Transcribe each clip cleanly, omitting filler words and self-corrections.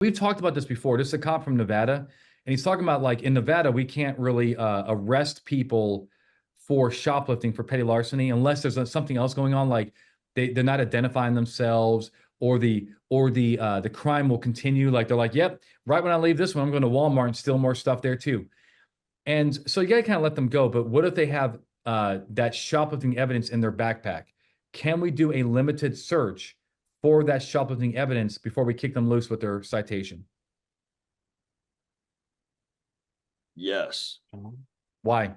We've talked about this before. This is a cop from Nevada, and he's talking about like in Nevada, we can't really arrest people for shoplifting for petty larceny unless there's something else going on, like they're not identifying themselves, or the crime will continue. Like they're like, yep, right when I leave this one, I'm going to Walmart and steal more stuff there too. And so you got to kind of let them go. But what if they have that shoplifting evidence in their backpack? Can we do a limited search for that shoplifting evidence before we kick them loose with their citation? Yes. Why?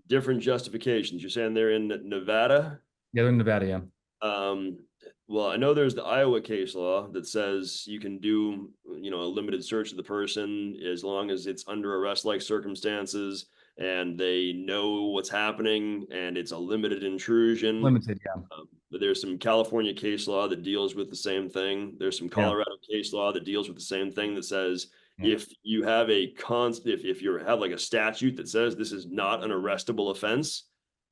Different justifications. You're saying they're in Nevada? Yeah, they're in Nevada, yeah. Well, I know there's the Iowa case law that says you can do, a limited search of the person as long as it's under arrest-like circumstances and they know what's happening and it's a limited intrusion. Limited, yeah. But there's some California case law that deals with the same thing. There's some Colorado case law that deals with the same thing that says if you have if you have like a statute that says this is not an arrestable offense,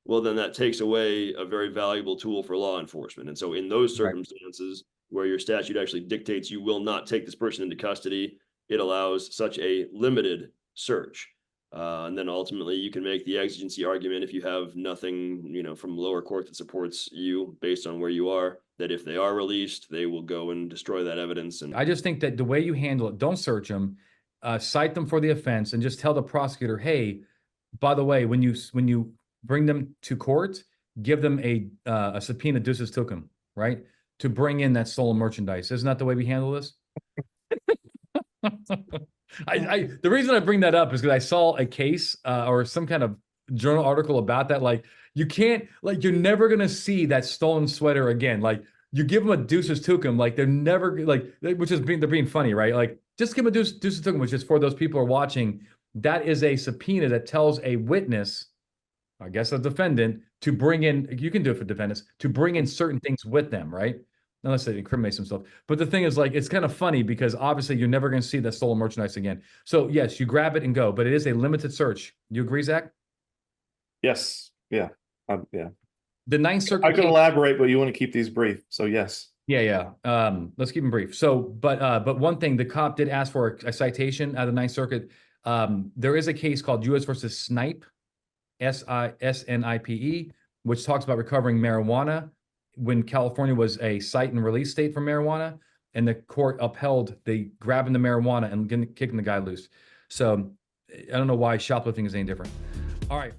well, then that takes away a very valuable tool for law enforcement. And so in those circumstances where your statute actually dictates you will not take this person into custody, it allows such a limited search. And then ultimately you can make the exigency argument if you have nothing, from lower court that supports you based on where you are, that if they are released, they will go and destroy that evidence. And I just think that the way you handle it, don't search them, cite them for the offense, and just tell the prosecutor, hey, by the way, when you bring them to court, give them a subpoena ducis tecum, right? To bring in that stolen merchandise. Isn't that the way we handle this? The reason I bring that up is because I saw a case or some kind of journal article about that. Like you can't, like you're never gonna see that stolen sweater again. Like you give them a ducis tecum, like they're never like, which is they're being funny, right? Like just give them a ducis tecum, which is for those people who are watching. That is a subpoena that tells a witness, I guess a defendant, to bring in, you can do it for defendants, to bring in certain things with them, right? Unless they incriminate themselves. But the thing is, like, it's kind of funny because obviously you're never going to see that stolen merchandise again. So yes, you grab it and go, but it is a limited search. You agree, Zach? Yes. Yeah. Yeah. The Ninth Circuit. I can elaborate, but you want to keep these brief. So yes. Yeah. Let's keep them brief. So, but one thing, the cop did ask for a citation out of the Ninth Circuit. There is a case called U.S. versus Snipe, SNIPE, which talks about recovering marijuana when California was a cite and release state for marijuana, and the court upheld the grabbing the marijuana and kicking the guy loose. So I don't know why shoplifting is any different. All right.